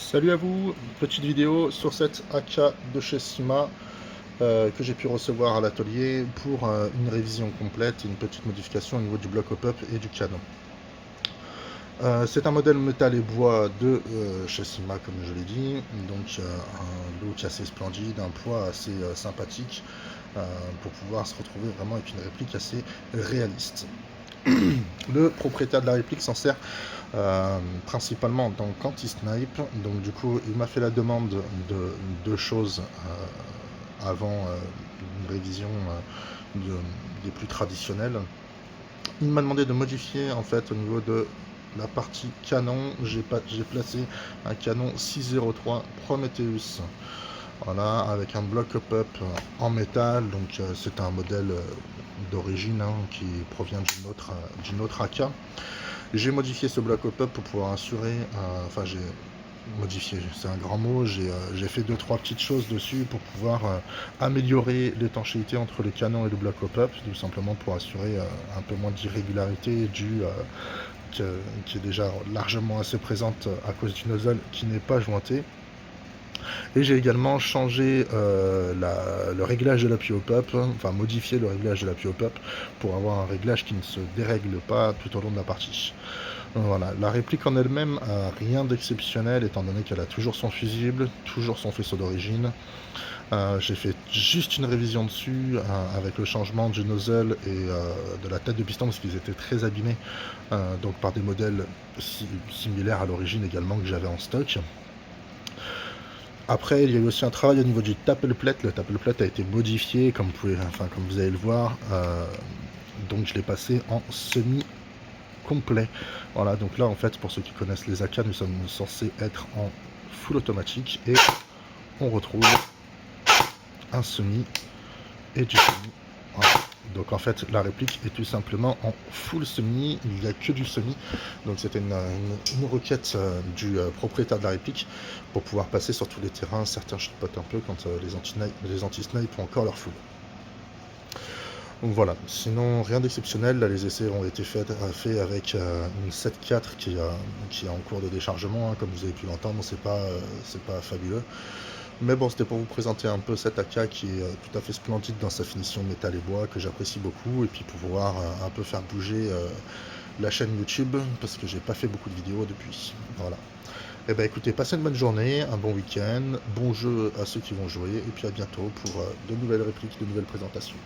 Salut à vous, petite vidéo sur cette AK de chez Sima que j'ai pu recevoir à l'atelier pour une révision complète et une petite modification au niveau du bloc hop-up et du canon. C'est un modèle métal et bois de chez Sima comme je l'ai dit, donc un look assez splendide, un poids assez sympathique pour pouvoir se retrouver vraiment avec une réplique assez réaliste. Le propriétaire de la réplique s'en sert principalement en tant qu'anti-snipe, donc du coup il m'a fait la demande de deux choses avant une révision des plus traditionnelles. Il m'a demandé de modifier en fait au niveau de la partie canon. J'ai placé un canon 603 Prometheus, voilà, avec un bloc hop-up en métal, donc c'est un modèle d'origine qui provient d'une autre AK. J'ai modifié ce bloc hop-up pour pouvoir assurer, enfin j'ai modifié, c'est un grand mot, j'ai fait 2-3 petites choses dessus pour pouvoir améliorer l'étanchéité entre le canon et le bloc hop-up, tout simplement pour assurer un peu moins d'irrégularité qui est déjà largement assez présente à cause du nozzle qui n'est pas jointé. Et j'ai également changé le réglage de l'appui hop-up, enfin modifié le réglage de l'appui hop-up pour avoir un réglage qui ne se dérègle pas tout au long de la partie. Voilà, la réplique en elle-même a rien d'exceptionnel étant donné qu'elle a toujours son fusible, toujours son faisceau d'origine. J'ai fait juste une révision dessus avec le changement du nozzle et de la tête de piston parce qu'ils étaient très abîmés, donc par des modèles similaires à l'origine également que j'avais en stock. Après, il y a eu aussi un travail au niveau du tappel plate. Le tappel plate a été modifié, comme vous allez le voir. Donc je l'ai passé en semi complet. Voilà, donc là en fait, pour ceux qui connaissent les AK, nous sommes censés être en full automatique et on retrouve un semi et du semi. Voilà. Donc en fait, la réplique est tout simplement en full semi, il n'y a que du semi. Donc c'était une requête du propriétaire de la réplique pour pouvoir passer sur tous les terrains. Certains shotpotent un peu quand les anti-snipe ont encore leur full. Donc voilà, sinon rien d'exceptionnel. Là les essais ont été faits avec une 7.4 qui est en cours de déchargement, comme vous avez pu l'entendre, c'est pas fabuleux. Mais bon, c'était pour vous présenter un peu cette AK qui est tout à fait splendide dans sa finition métal et bois, que j'apprécie beaucoup, et puis pouvoir un peu faire bouger la chaîne YouTube, parce que j'ai pas fait beaucoup de vidéos depuis. Voilà. Et ben écoutez, passez une bonne journée, un bon week-end, bon jeu à ceux qui vont jouer, et puis à bientôt pour de nouvelles répliques, de nouvelles présentations.